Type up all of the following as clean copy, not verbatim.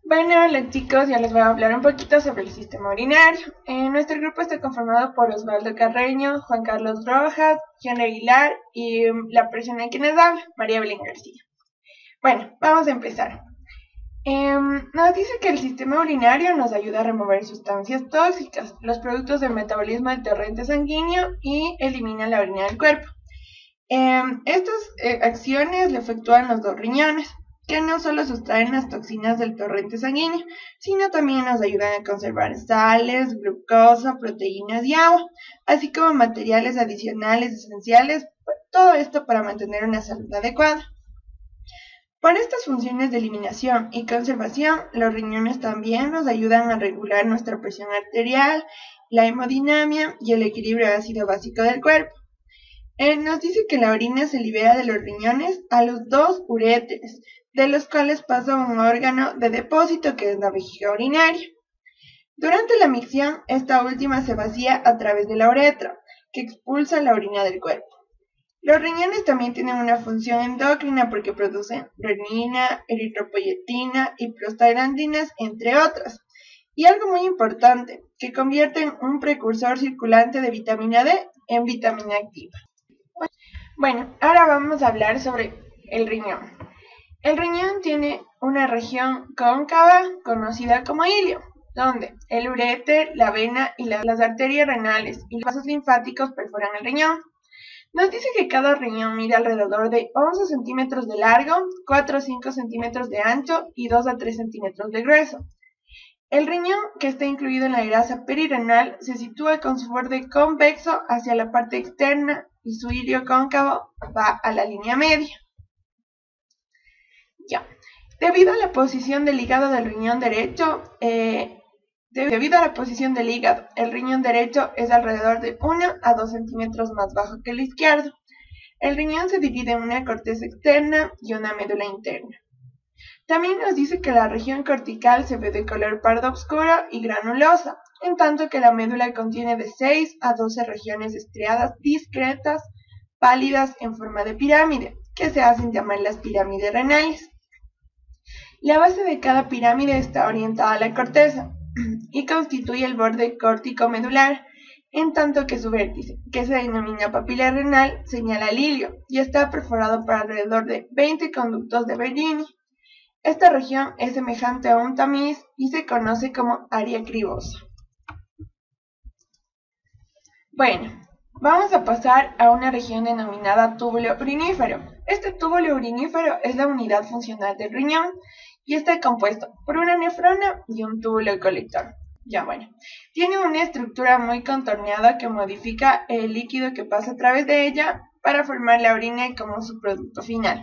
Bueno, hola chicos, ya les voy a hablar un poquito sobre el sistema urinario. Nuestro grupo está conformado por Osvaldo Carreño, Juan Carlos Rojas, Gian Aguilar y la persona a quien les habla, María Belén García. Bueno, vamos a empezar. Nos dice que el sistema urinario nos ayuda a remover sustancias tóxicas, los productos del metabolismo del torrente sanguíneo y elimina la orina del cuerpo. Estas acciones le efectúan los dos riñones, que no solo sustraen las toxinas del torrente sanguíneo, sino también nos ayudan a conservar sales, glucosa, proteínas y agua, así como materiales adicionales esenciales, todo esto para mantener una salud adecuada. Por estas funciones de eliminación y conservación, los riñones también nos ayudan a regular nuestra presión arterial, la hemodinamia y el equilibrio ácido básico del cuerpo. Nos dice que la orina se libera de los riñones a los dos uréteres, de los cuales pasa un órgano de depósito que es la vejiga urinaria. Durante la micción, esta última se vacía a través de la uretra, que expulsa la orina del cuerpo. Los riñones también tienen una función endocrina porque producen renina, eritropoyetina y prostaglandinas, entre otras. Y algo muy importante, que convierten un precursor circulante de vitamina D en vitamina activa. Bueno, ahora vamos a hablar sobre el riñón. El riñón tiene una región cóncava conocida como ilio, donde el uréter, la vena y las arterias renales y los vasos linfáticos perforan el riñón. Nos dice que cada riñón mide alrededor de 11 centímetros de largo, 4 a 5 centímetros de ancho y 2 a 3 centímetros de grueso. El riñón, que está incluido en la grasa perirenal, se sitúa con su borde convexo hacia la parte externa y su ilio cóncavo va a la línea media. Ya. Debido a la posición del hígado del riñón derecho, el riñón derecho es alrededor de 1 a 2 centímetros más bajo que el izquierdo. El riñón se divide en una corteza externa y una médula interna. También nos dice que la región cortical se ve de color pardo oscuro y granulosa, en tanto que la médula contiene de 6 a 12 regiones estriadas discretas, pálidas en forma de pirámide, que se hacen llamar las pirámides renales. La base de cada pirámide está orientada a la corteza y constituye el borde córtico-medular, en tanto que su vértice, que se denomina papila renal, señala el ilio y está perforado por alrededor de 20 conductos de Bellini. Esta región es semejante a un tamiz y se conoce como área cribosa. Bueno, vamos a pasar a una región denominada túbulo urinífero. Este túbulo urinífero es la unidad funcional del riñón y está compuesto por una nefrona y un túbulo colector. Tiene una estructura muy contorneada que modifica el líquido que pasa a través de ella para formar la orina como su producto final.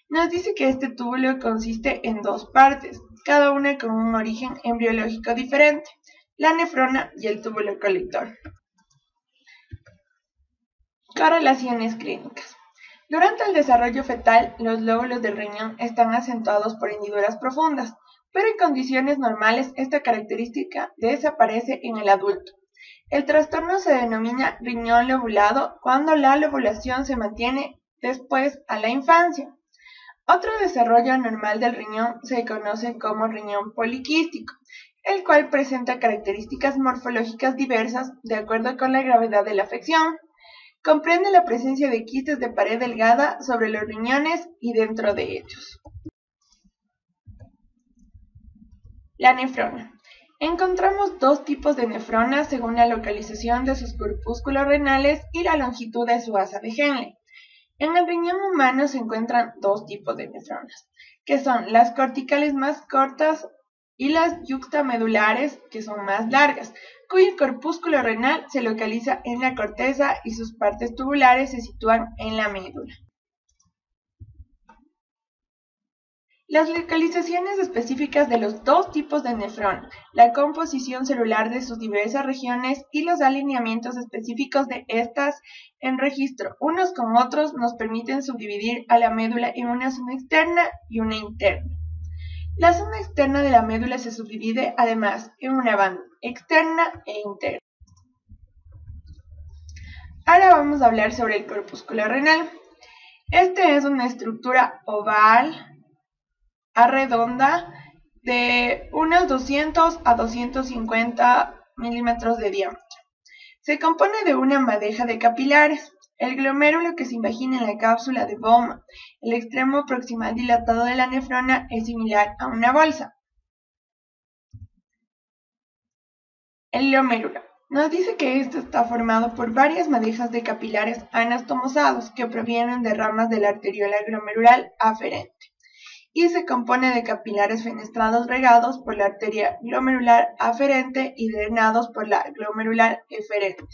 Nos dice que este túbulo consiste en dos partes, cada una con un origen embriológico diferente, la nefrona y el túbulo colector. Correlaciones clínicas. Durante el desarrollo fetal, los lóbulos del riñón están acentuados por hendiduras profundas, pero en condiciones normales esta característica desaparece en el adulto. El trastorno se denomina riñón lobulado cuando la lobulación se mantiene después a la infancia. Otro desarrollo anormal del riñón se conoce como riñón poliquístico, el cual presenta características morfológicas diversas de acuerdo con la gravedad de la afección. Comprende la presencia de quistes de pared delgada sobre los riñones y dentro de ellos. La nefrona. Encontramos dos tipos de nefronas según la localización de sus corpúsculos renales y la longitud de su asa de Henle. En el riñón humano se encuentran dos tipos de nefronas, que son las corticales más cortas y las yuxtamedulares, que son más largas, cuyo corpúsculo renal se localiza en la corteza y sus partes tubulares se sitúan en la médula. Las localizaciones específicas de los dos tipos de nefrona, la composición celular de sus diversas regiones y los alineamientos específicos de estas en registro unos con otros nos permiten subdividir a la médula en una zona externa y una interna. La zona externa de la médula se subdivide además en una banda externa e interna. Ahora vamos a hablar sobre el corpúsculo renal. Este es una estructura oval, redonda de unos 200 a 250 milímetros de diámetro. Se compone de una madeja de capilares. El glomérulo que se imagina en la cápsula de Bowman, el extremo proximal dilatado de la nefrona, es similar a una bolsa. El glomérulo nos dice que esto está formado por varias madejas de capilares anastomosados que provienen de ramas de la arteriola glomerular aferente y se compone de capilares fenestrados regados por la arteria glomerular aferente y drenados por la glomerular eferente.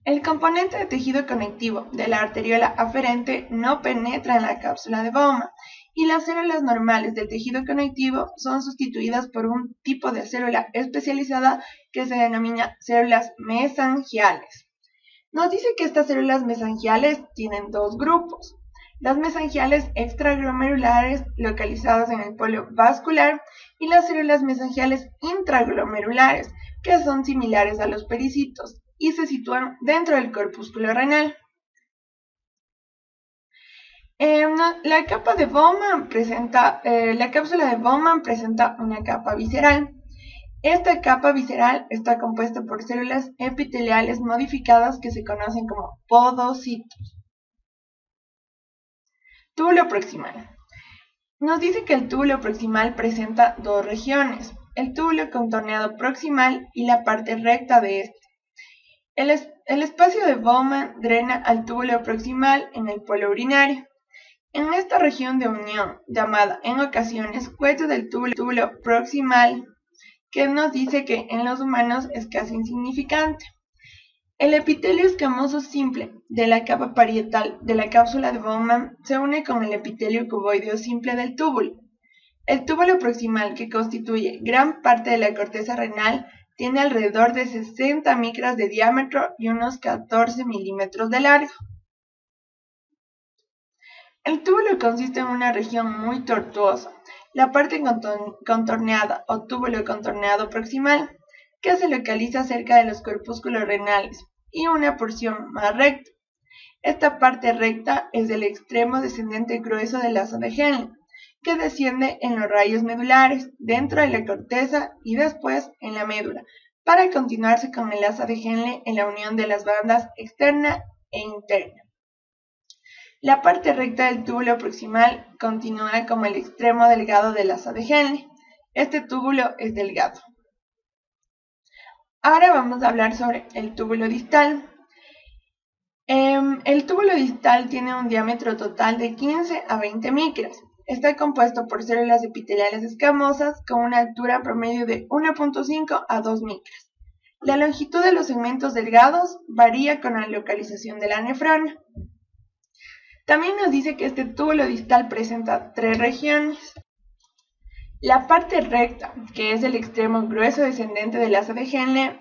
El componente de tejido conectivo de la arteriola aferente no penetra en la cápsula de Bowman y las células normales del tejido conectivo son sustituidas por un tipo de célula especializada que se denomina células mesangiales. Nos dice que estas células mesangiales tienen dos grupos: las mesangiales extraglomerulares localizadas en el polo vascular y las células mesangiales intraglomerulares que son similares a los pericitos y se sitúan dentro del corpúsculo renal. La cápsula de Bowman presenta una capa visceral. Esta capa visceral está compuesta por células epiteliales modificadas que se conocen como podocitos. Túbulo proximal. Nos dice que el túbulo proximal presenta dos regiones: el túbulo contorneado proximal y la parte recta de este. El espacio de Bowman drena al túbulo proximal en el polo urinario. En esta región de unión, llamada en ocasiones cuello del túbulo proximal, que nos dice que en los humanos es casi insignificante. El epitelio escamoso simple de la capa parietal de la cápsula de Bowman se une con el epitelio cuboideo simple del túbulo. El túbulo proximal, que constituye gran parte de la corteza renal, tiene alrededor de 60 micras de diámetro y unos 14 milímetros de largo. El túbulo consiste en una región muy tortuosa, la parte contorneada o túbulo contorneado proximal, que se localiza cerca de los corpúsculos renales, y una porción más recta. Esta parte recta es el extremo descendente grueso del asa de Henle, que desciende en los rayos medulares, dentro de la corteza y después en la médula, para continuarse con el asa de Henle en la unión de las bandas externa e interna. La parte recta del túbulo proximal continúa como el extremo delgado del asa de Henle. Este túbulo es delgado. Ahora vamos a hablar sobre el túbulo distal. El túbulo distal tiene un diámetro total de 15 a 20 micras. Está compuesto por células epiteliales escamosas con una altura promedio de 1.5 a 2 micras. La longitud de los segmentos delgados varía con la localización de la nefrona. También nos dice que este túbulo distal presenta tres regiones. La parte recta, que es el extremo grueso descendente del asa de Henle,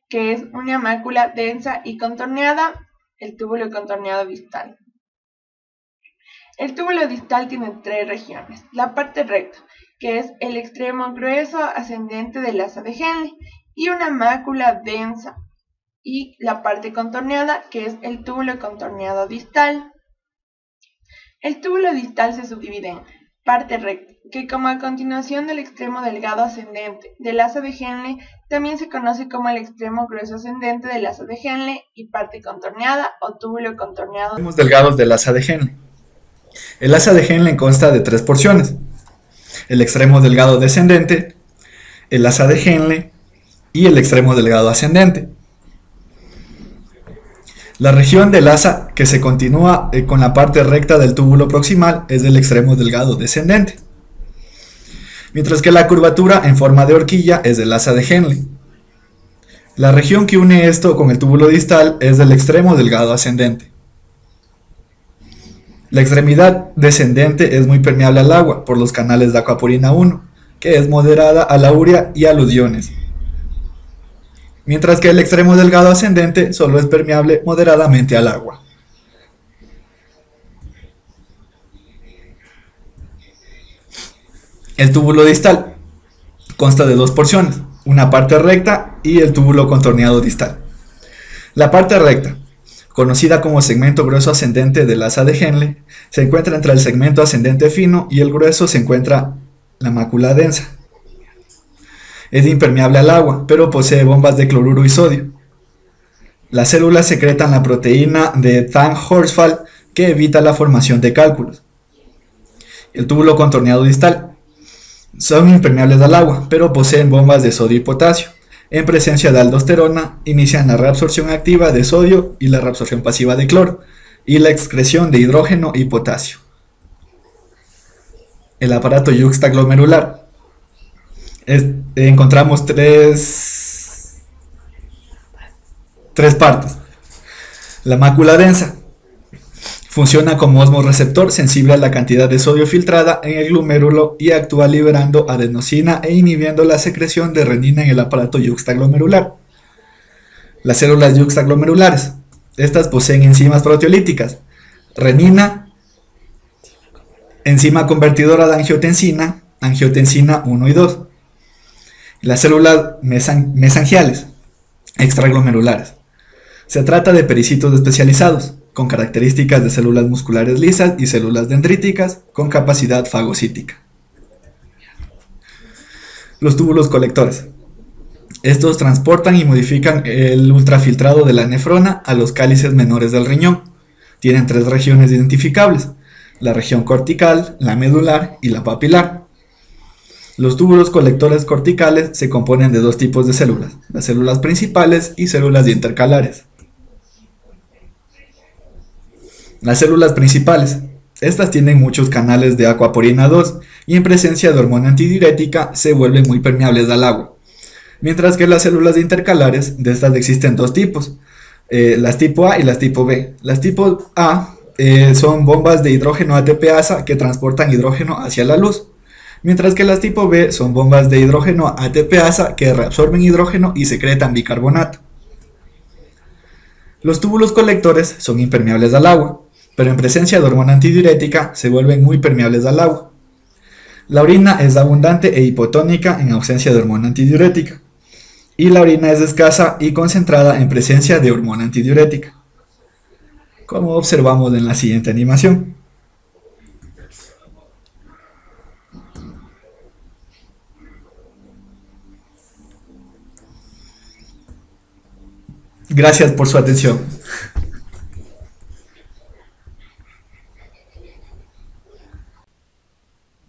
que es una mácula densa y contorneada, el túbulo contorneado distal. El túbulo distal tiene tres regiones: la parte recta, que es el extremo grueso ascendente del asa de Henle, y una mácula densa, y la parte contorneada, que es el túbulo contorneado distal. El túbulo distal se subdivide en parte recta, que como a continuación del extremo delgado ascendente del asa de Henle, también se conoce como el extremo grueso ascendente del asa de Henle, y parte contorneada o túbulo contorneado. Extremos delgados del asa de Henle. El asa de Henle consta de tres porciones: el extremo delgado descendente, el asa de Henle y el extremo delgado ascendente. La región del asa que se continúa con la parte recta del túbulo proximal es del extremo delgado descendente, mientras que la curvatura en forma de horquilla es del asa de Henle. La región que une esto con el túbulo distal es del extremo delgado ascendente. La extremidad descendente es muy permeable al agua por los canales de aquaporina 1, que es moderada a la urea y a los iones, mientras que el extremo delgado ascendente solo es permeable moderadamente al agua. El túbulo distal consta de dos porciones, una parte recta y el túbulo contorneado distal. La parte recta, conocida como segmento grueso ascendente del asa de Henle, se encuentra entre el segmento ascendente fino y el grueso se encuentra la mácula densa. Es impermeable al agua, pero posee bombas de cloruro y sodio. Las células secretan la proteína de Thank-Horsfall que evita la formación de cálculos. El túbulo contorneado distal. Son impermeables al agua, pero poseen bombas de sodio y potasio. En presencia de aldosterona, inician la reabsorción activa de sodio y la reabsorción pasiva de cloro, y la excreción de hidrógeno y potasio. El aparato yuxtaglomerular. Encontramos tres partes. La mácula densa. Funciona como osmoreceptor sensible a la cantidad de sodio filtrada en el glomérulo y actúa liberando adenosina e inhibiendo la secreción de renina en el aparato yuxtaglomerular. Las células yuxtaglomerulares. Estas poseen enzimas proteolíticas. Renina, enzima convertidora de angiotensina, angiotensina 1 y 2. Las células mesangiales, extraglomerulares. Se trata de pericitos especializados, con características de células musculares lisas y células dendríticas con capacidad fagocítica. Los túbulos colectores. Estos transportan y modifican el ultrafiltrado de la nefrona a los cálices menores del riñón. Tienen tres regiones identificables: la región cortical, la medular y la papilar. Los túbulos colectores corticales se componen de dos tipos de células: las células principales y células intercalares. Las células principales. Estas tienen muchos canales de acuaporina 2 y en presencia de hormona antidiurética se vuelven muy permeables al agua. Mientras que las células intercalares, de estas existen dos tipos, las tipo A y las tipo B. Las tipo A son bombas de hidrógeno ATPasa que transportan hidrógeno hacia la luz, mientras que las tipo B son bombas de hidrógeno ATPasa que reabsorben hidrógeno y secretan bicarbonato. Los túbulos colectores son impermeables al agua, pero en presencia de hormona antidiurética se vuelven muy permeables al agua. La orina es abundante e hipotónica en ausencia de hormona antidiurética, y la orina es escasa y concentrada en presencia de hormona antidiurética, como observamos en la siguiente animación. Gracias por su atención.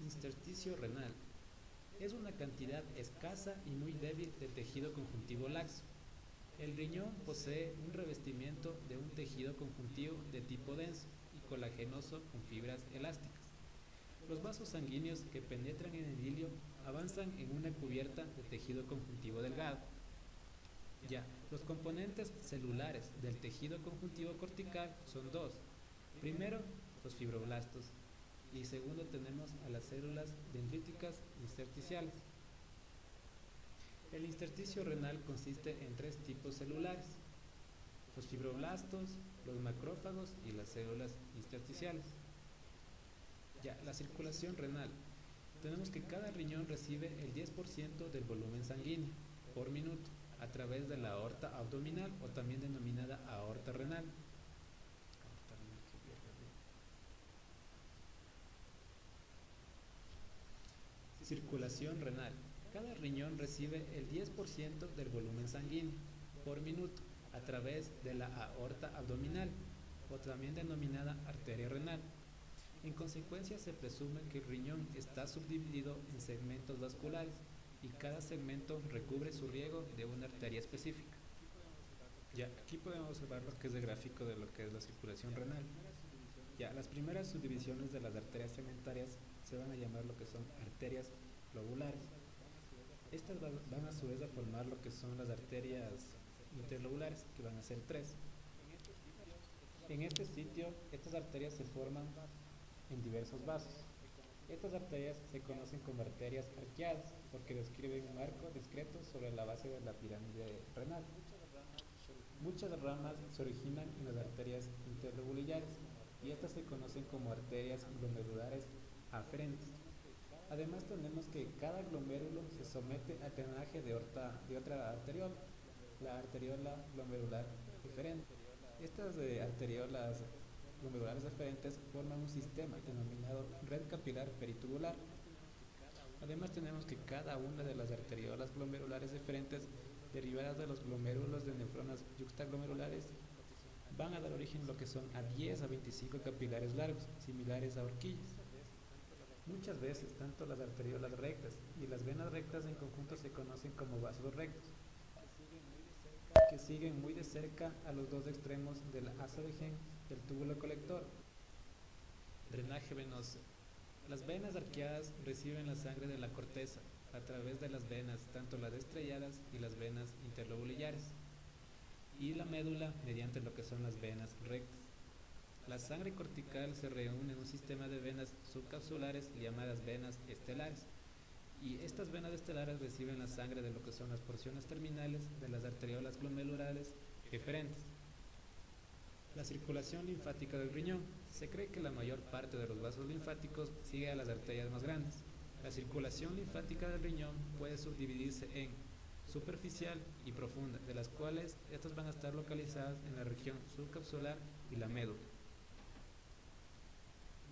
Intersticio renal. Es una cantidad escasa y muy débil de tejido conjuntivo laxo. El riñón posee un revestimiento de un tejido conjuntivo de tipo denso y colagenoso con fibras elásticas. Los vasos sanguíneos que penetran en el hilio avanzan en una cubierta de tejido conjuntivo delgado. Ya, los componentes celulares del tejido conjuntivo cortical son dos. Primero, los fibroblastos, y segundo tenemos a las células dendríticas intersticiales. El intersticio renal consiste en tres tipos celulares: los fibroblastos, los macrófagos y las células intersticiales. Ya, la circulación renal. Tenemos que cada riñón recibe el 10% del volumen sanguíneo por minuto a través de la aorta abdominal o también denominada aorta renal. Circulación renal. Cada riñón recibe el 10% del volumen sanguíneo por minuto a través de la aorta abdominal o también denominada arteria renal. En consecuencia, se presume que el riñón está subdividido en segmentos vasculares y cada segmento recubre su riego de una arteria específica. Ya, aquí podemos observar lo que es el gráfico de lo que es la circulación renal. Ya, las primeras subdivisiones de las arterias segmentarias se van a llamar lo que son arterias lobulares. Estas van a su vez a formar lo que son las arterias interlobulares, que van a ser tres. En este sitio, estas arterias se forman en diversos vasos. Estas arterias se conocen como arterias arqueadas porque describen un arco discreto sobre la base de la pirámide renal. Muchas ramas se originan en las arterias interlobulares y estas se conocen como arterias glomerulares aferentes. Además tenemos que cada glomérulo se somete al drenaje de otra arteriola, la arteriola glomerular eferente. Estas arteriolas glomerulares eferentes forman un sistema denominado red capilar peritubular. Además tenemos que cada una de las arteriolas glomerulares diferentes derivadas de los glomérulos de nefronas yuxtaglomerulares van a dar origen a lo que son a 10 a 25 capilares largos, similares a horquillas. Muchas veces, tanto las arteriolas rectas y las venas rectas en conjunto se conocen como vasos rectos, que siguen muy de cerca a los dos extremos de la asa de Henle del túbulo colector. Drenaje venoso. Las venas arqueadas reciben la sangre de la corteza a través de las venas, tanto las estrelladas y las venas interlobulares, y la médula mediante lo que son las venas rectas. La sangre cortical se reúne en un sistema de venas subcapsulares llamadas venas estelares, y estas venas estelares reciben la sangre de lo que son las porciones terminales de las arteriolas glomerulares eferentes. La circulación linfática del riñón. Se cree que la mayor parte de los vasos linfáticos sigue a las arterias más grandes. La circulación linfática del riñón puede subdividirse en superficial y profunda, de las cuales estas van a estar localizadas en la región subcapsular y la médula.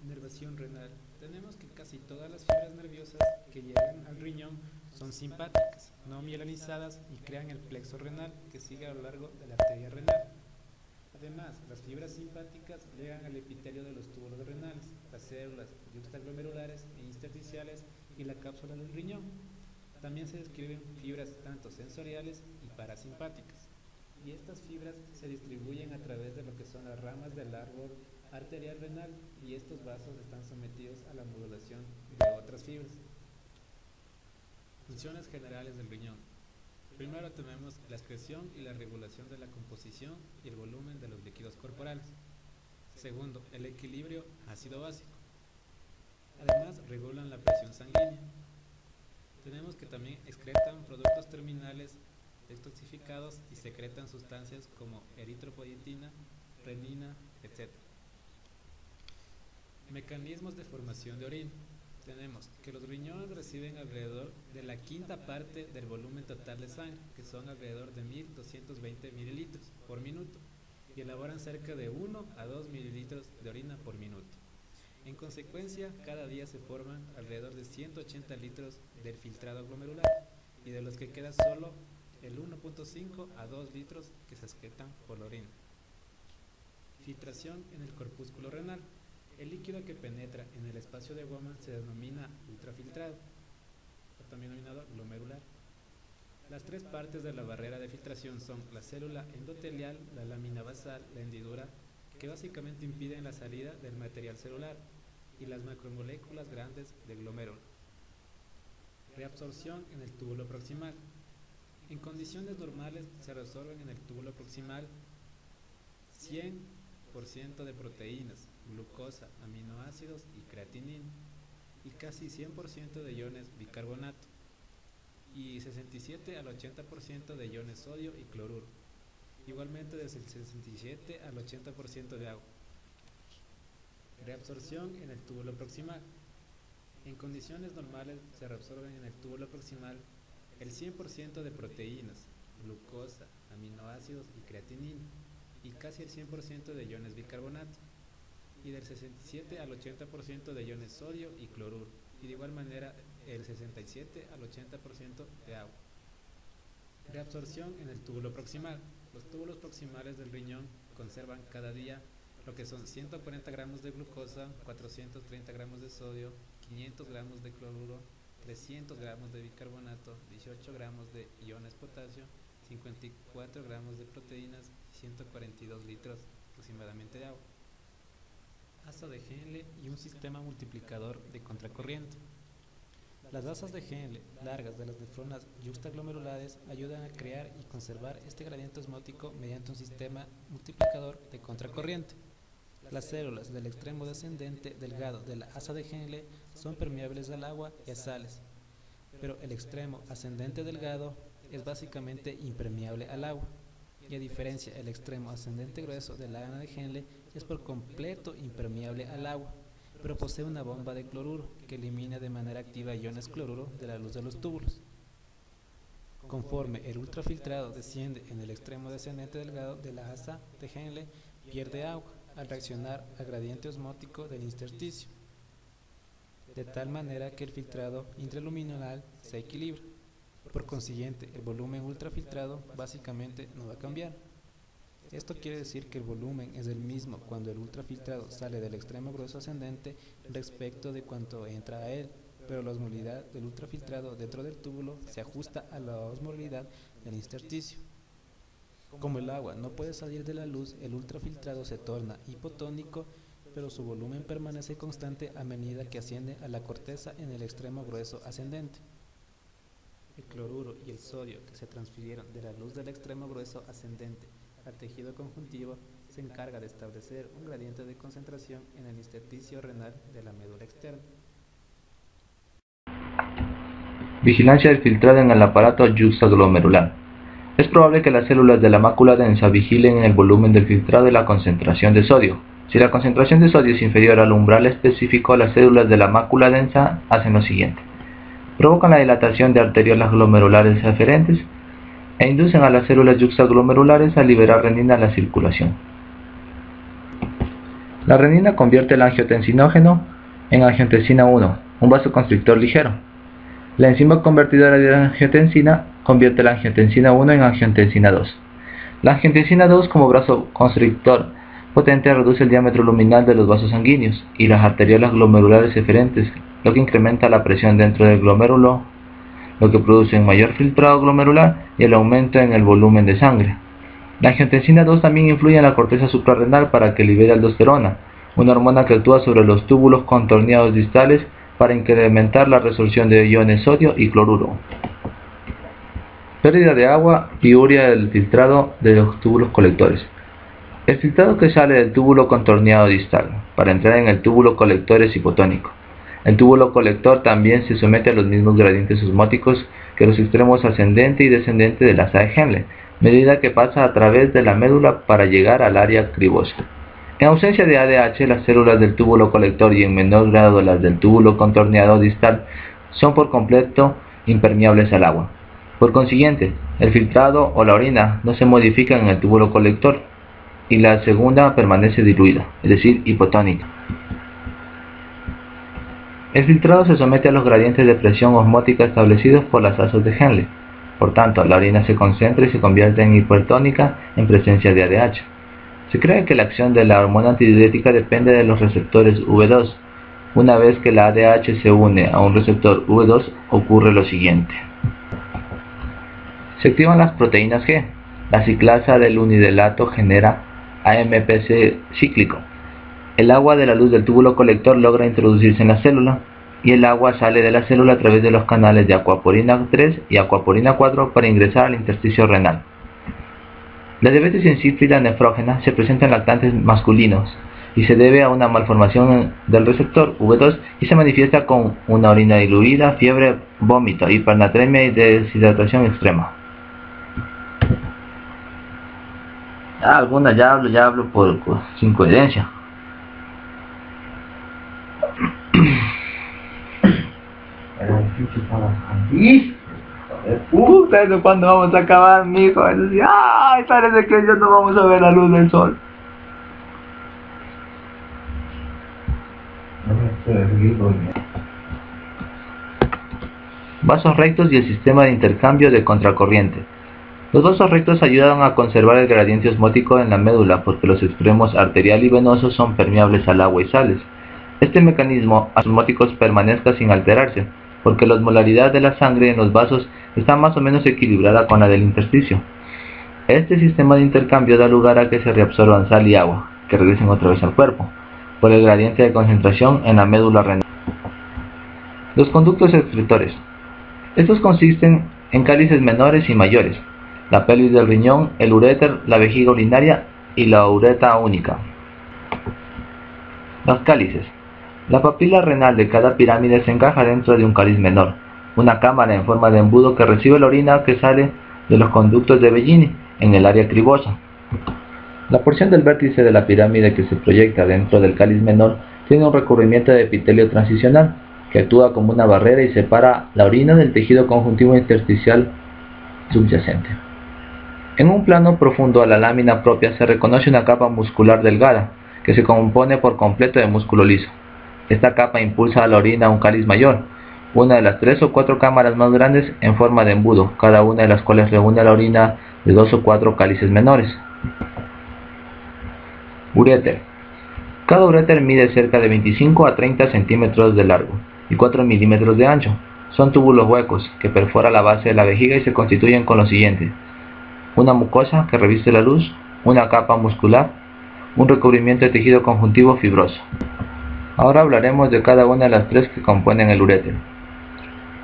Inervación renal. Tenemos que casi todas las fibras nerviosas que llegan al riñón son simpáticas, no mielinizadas, y crean el plexo renal que sigue a lo largo de la arteria renal. Además, las fibras simpáticas llegan al epitelio de los túbulos renales, las células yuxtaglomerulares e intersticiales y la cápsula del riñón. También se describen fibras tanto sensoriales y parasimpáticas, y estas fibras se distribuyen a través de lo que son las ramas del árbol arterial renal, y estos vasos están sometidos a la modulación de otras fibras. Funciones generales del riñón. Primero tenemos la excreción y la regulación de la composición y el volumen de los líquidos corporales. Segundo, el equilibrio ácido-básico. Además, regulan la presión sanguínea. Tenemos que también excretan productos terminales detoxificados y secretan sustancias como eritropoyetina, renina, etc. Mecanismos de formación de orina. Tenemos que los riñones reciben alrededor de la quinta parte del volumen total de sangre, que son alrededor de 1220 mililitros por minuto, y elaboran cerca de 1 a 2 mililitros de orina por minuto. En consecuencia, cada día se forman alrededor de 180 litros del filtrado glomerular, y de los que queda solo el 1.5 a 2 litros que se excretan por la orina. Filtración en el corpúsculo renal. El líquido que penetra en el espacio de goma se denomina ultrafiltrado, o también denominado glomerular. Las tres partes de la barrera de filtración son la célula endotelial, la lámina basal, la hendidura, que básicamente impiden la salida del material celular, y las macromoléculas grandes del glomérulo. Reabsorción en el túbulo proximal. En condiciones normales se reabsorben en el túbulo proximal 100% de proteínas, glucosa, aminoácidos y creatinina, y casi 100% de iones bicarbonato, y 67 al 80% de iones sodio y cloruro, igualmente desde el 67 al 80% de agua. Reabsorción en el túbulo proximal. En condiciones normales se reabsorben en el túbulo proximal el 100% de proteínas, glucosa, aminoácidos y creatinina, y casi el 100% de iones bicarbonato, y del 67 al 80% de iones sodio y cloruro, y de igual manera el 67 al 80% de agua. Reabsorción en el túbulo proximal. Los túbulos proximales del riñón conservan cada día lo que son 140 gramos de glucosa, 430 gramos de sodio, 500 gramos de cloruro, 300 gramos de bicarbonato, 18 gramos de iones potasio, 54 gramos de proteínas y 142 litros aproximadamente de agua. Asa de Henle y un sistema multiplicador de contracorriente. Las asas de Henle largas de las nefronas yuxtaglomerulares ayudan a crear y conservar este gradiente osmótico mediante un sistema multiplicador de contracorriente. Las células del extremo descendente delgado de la asa de Henle son permeables al agua y a sales, pero el extremo ascendente delgado es básicamente impermeable al agua, y a diferencia el extremo ascendente grueso de la asa de Henle es por completo impermeable al agua, pero posee una bomba de cloruro que elimina de manera activa iones cloruro de la luz de los túbulos. Conforme el ultrafiltrado desciende en el extremo descendente delgado de la asa de Henle, pierde agua al reaccionar al gradiente osmótico del intersticio. de tal manera que el filtrado intraluminal se equilibra. Por consiguiente, el volumen ultrafiltrado básicamente no va a cambiar. Esto quiere decir que el volumen es el mismo cuando el ultrafiltrado sale del extremo grueso ascendente respecto de cuanto entra a él, pero la osmolaridad del ultrafiltrado dentro del túbulo se ajusta a la osmolaridad del intersticio. Como el agua no puede salir de la luz, el ultrafiltrado se torna hipotónico, pero su volumen permanece constante a medida que asciende a la corteza en el extremo grueso ascendente. El cloruro y el sodio que se transfirieron de la luz del extremo grueso ascendente al tejido conjuntivo se encarga de establecer un gradiente de concentración en el intersticio renal de la médula externa. Vigilancia del filtrado en el aparato yuxtaglomerular. Es probable que las células de la mácula densa vigilen el volumen del filtrado y la concentración de sodio. Si la concentración de sodio es inferior al umbral específico, las células de la mácula densa hacen lo siguiente: provocan la dilatación de arteriolas glomerulares aferentes e inducen a las células yuxtaglomerulares a liberar renina a la circulación. La renina convierte el angiotensinógeno en angiotensina 1, un vasoconstrictor ligero. La enzima convertidora de angiotensina convierte la angiotensina 1 en angiotensina 2. La angiotensina 2, como vasoconstrictor potente, reduce el diámetro luminal de los vasos sanguíneos y las arteriolas glomerulares eferentes, lo que incrementa la presión dentro del glomérulo, lo que produce un mayor filtrado glomerular y el aumento en el volumen de sangre. La angiotensina 2 también influye en la corteza suprarrenal para que libere aldosterona, una hormona que actúa sobre los túbulos contorneados distales para incrementar la resorción de iones sodio y cloruro. Pérdida de agua y urea del filtrado de los túbulos colectores. El filtrado que sale del túbulo contorneado distal para entrar en el túbulo colector es hipotónico. El túbulo colector también se somete a los mismos gradientes osmóticos que los extremos ascendente y descendente del asa de Henle, medida que pasa a través de la médula para llegar al área cribosa. En ausencia de ADH, las células del túbulo colector y en menor grado las del túbulo contorneado distal son por completo impermeables al agua. Por consiguiente, el filtrado o la orina no se modifican en el túbulo colector y la segunda permanece diluida, es decir, hipotónica. El filtrado se somete a los gradientes de presión osmótica establecidos por las asas de Henle. Por tanto, la orina se concentra y se convierte en hipertónica en presencia de ADH. Se cree que la acción de la hormona antidiurética depende de los receptores V2. Una vez que la ADH se une a un receptor V2, ocurre lo siguiente. Se activan las proteínas G. La ciclasa del unidelato genera AMPC cíclico. El agua de la luz del túbulo colector logra introducirse en la célula y el agua sale de la célula a través de los canales de acuaporina 3 y acuaporina 4 para ingresar al intersticio renal. La diabetes insípida nefrógena se presenta en lactantes masculinos y se debe a una malformación del receptor V2 y se manifiesta con una orina diluida, fiebre, vómito, hipernatremia y deshidratación extrema. Algunas ya hablo sin coherencia. Puta, ¿eso cuándo vamos a acabar, mijo? Ay, parece que ya no vamos a ver la luz del sol. Vasos rectos y el sistema de intercambio de contracorriente. Los vasos rectos ayudan a conservar el gradiente osmótico en la médula porque los extremos arterial y venoso son permeables al agua y sales. Este mecanismo osmóticos permanezca sin alterarse, porque la osmolaridad de la sangre en los vasos está más o menos equilibrada con la del intersticio. Este sistema de intercambio da lugar a que se reabsorban sal y agua, que regresen otra vez al cuerpo, por el gradiente de concentración en la médula renal. Los conductos excretores. Estos consisten en cálices menores y mayores, la pelvis del riñón, el uréter, la vejiga urinaria y la uretra única. Los cálices. La papila renal de cada pirámide se encaja dentro de un cáliz menor, una cámara en forma de embudo que recibe la orina que sale de los conductos de Bellini en el área cribosa. La porción del vértice de la pirámide que se proyecta dentro del cáliz menor tiene un recubrimiento de epitelio transicional que actúa como una barrera y separa la orina del tejido conjuntivo intersticial subyacente. En un plano profundo a la lámina propia se reconoce una capa muscular delgada que se compone por completo de músculo liso. Esta capa impulsa a la orina a un cáliz mayor, una de las 3 o 4 cámaras más grandes en forma de embudo, cada una de las cuales reúne a la orina de 2 o 4 cálices menores. Uréter. Cada uréter mide cerca de 25 a 30 centímetros de largo y 4 milímetros de ancho. Son túbulos huecos que perforan la base de la vejiga y se constituyen con lo siguiente: una mucosa que reviste la luz, una capa muscular, un recubrimiento de tejido conjuntivo fibroso. Ahora hablaremos de cada una de las 3 que componen el uréter.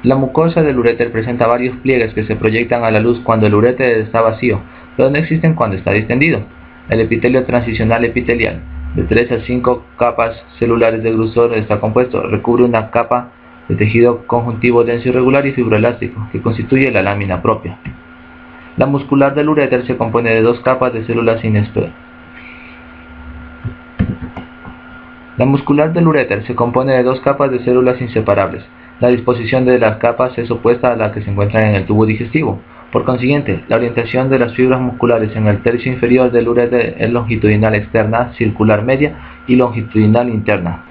La mucosa del uréter presenta varios pliegues que se proyectan a la luz cuando el uréter está vacío, pero no existen cuando está distendido. El epitelio transicional epitelial, de 3 a 5 capas celulares de grosor, está compuesto. Recubre una capa de tejido conjuntivo denso irregular y fibroelástico, que constituye la lámina propia. La muscular del uréter se compone de 2 capas de células inseparables. La disposición de las capas es opuesta a la que se encuentra en el tubo digestivo. Por consiguiente, la orientación de las fibras musculares en el tercio inferior del uréter es longitudinal externa, circular media y longitudinal interna.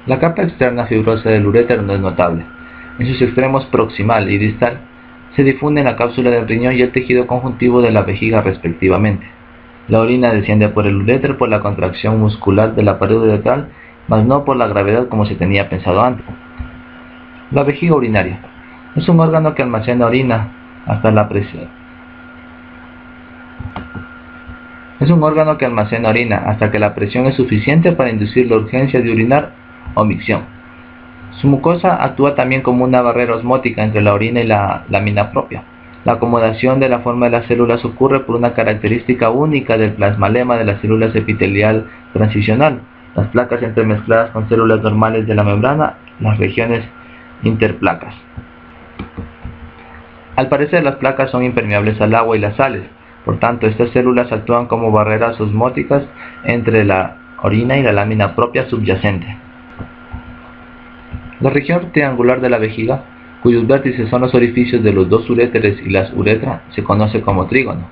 La capa externa fibrosa del uréter no es notable. En sus extremos proximal y distal se difunden la cápsula del riñón y el tejido conjuntivo de la vejiga respectivamente. La orina desciende por el uréter por la contracción muscular de la pared uretral, mas no por la gravedad como se tenía pensado antes. La vejiga urinaria es un órgano que almacena orina hasta la presión. Hasta que la presión es suficiente para inducir la urgencia de orinar o micción. Su mucosa actúa también como una barrera osmótica entre la orina y la lámina propia. La acomodación de la forma de las células ocurre por una característica única del plasmalema de las células epitelial transicional, las placas entremezcladas con células normales de la membrana, las regiones interplacas. Al parecer, las placas son impermeables al agua y las sales. Por tanto, estas células actúan como barreras osmóticas entre la orina y la lámina propia subyacente. La región triangular de la vejiga, cuyos vértices son los orificios de los 2 uréteres y las uretras, se conoce como trígono.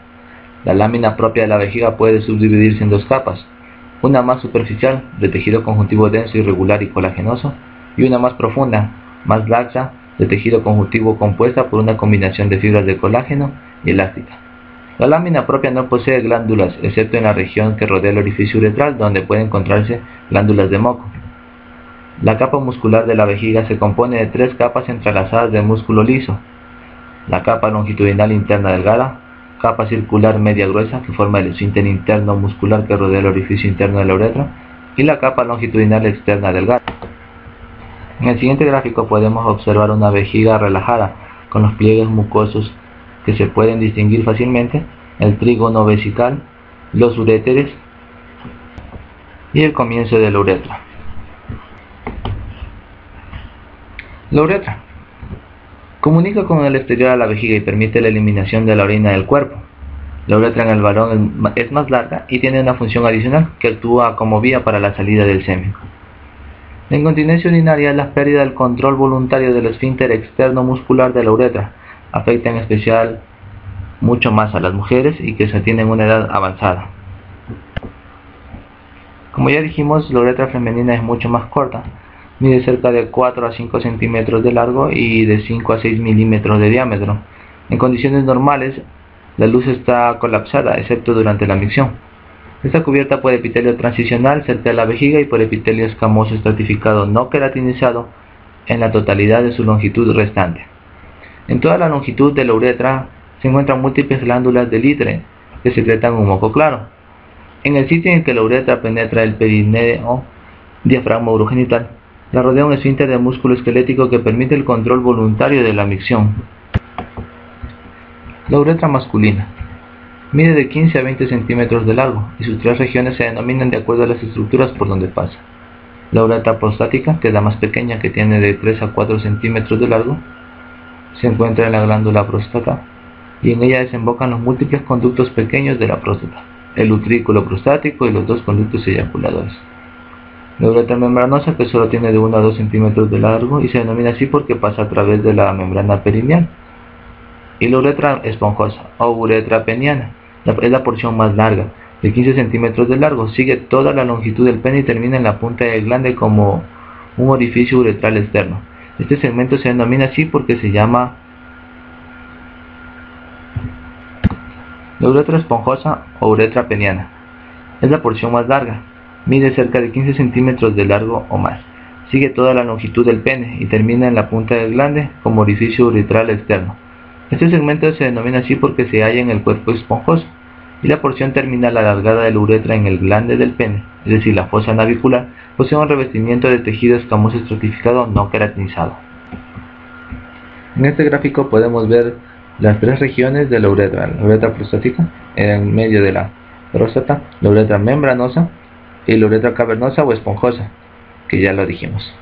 La lámina propia de la vejiga puede subdividirse en 2 capas, una más superficial, de tejido conjuntivo denso, irregular y colagenoso, y una más profunda, más laxa, de tejido conjuntivo compuesta por una combinación de fibras de colágeno y elástica. La lámina propia no posee glándulas, excepto en la región que rodea el orificio uretral, donde pueden encontrarse glándulas de moco. La capa muscular de la vejiga se compone de 3 capas entrelazadas de músculo liso: la capa longitudinal interna delgada, capa circular media gruesa que forma el esfínter interno muscular que rodea el orificio interno de la uretra, y la capa longitudinal externa delgada. En el siguiente gráfico podemos observar una vejiga relajada, con los pliegues mucosos que se pueden distinguir fácilmente, el trígono vesical, los uréteres y el comienzo de la uretra. La uretra comunica con el exterior a la vejiga y permite la eliminación de la orina del cuerpo. La uretra en el varón es más larga y tiene una función adicional que actúa como vía para la salida del semen. La incontinencia urinaria es la pérdida del control voluntario del esfínter externo muscular de la uretra. Afecta en especial mucho más a las mujeres y que se tienen una edad avanzada. Como ya dijimos, la uretra femenina es mucho más corta, mide cerca de 4 a 5 centímetros de largo y de 5 a 6 milímetros de diámetro. En condiciones normales, la luz está colapsada, excepto durante la micción. Está cubierta por epitelio transicional cerca de la vejiga y por epitelio escamoso estratificado no queratinizado en la totalidad de su longitud restante. En toda la longitud de la uretra se encuentran múltiples glándulas de Litre que secretan un moco claro. En el sitio en que la uretra penetra el perineo, diafragma urogenital, la rodea un esfínter de músculo esquelético que permite el control voluntario de la micción. La uretra masculina mide de 15 a 20 centímetros de largo y sus 3 regiones se denominan de acuerdo a las estructuras por donde pasa. La uretra prostática, que es la más pequeña, que tiene de 3 a 4 centímetros de largo, se encuentra en la glándula próstata y en ella desembocan los múltiples conductos pequeños de la próstata, el utrículo prostático y los 2 conductos eyaculadores. La uretra membranosa, que solo tiene de 1 a 2 centímetros de largo y se denomina así porque pasa a través de la membrana perineal. Y la uretra esponjosa o uretra peniana es la porción más larga de 15 centímetros de largo. Sigue toda la longitud del pene y termina en la punta del glande como un orificio uretral externo. Este segmento se denomina así porque se llama la uretra esponjosa o uretra peniana. Es la porción más larga, mide cerca de 15 centímetros de largo o más. Sigue toda la longitud del pene y termina en la punta del glande como orificio uretral externo. Este segmento se denomina así porque se halla en el cuerpo esponjoso, y la porción terminal alargada de la uretra en el glande del pene, es decir, la fosa navicular, posee un revestimiento de tejido escamoso estratificado no queratinizado. En este gráfico podemos ver las tres regiones de la uretra prostática, en medio de la próstata, la uretra membranosa y la uretra cavernosa o esponjosa, que ya lo dijimos.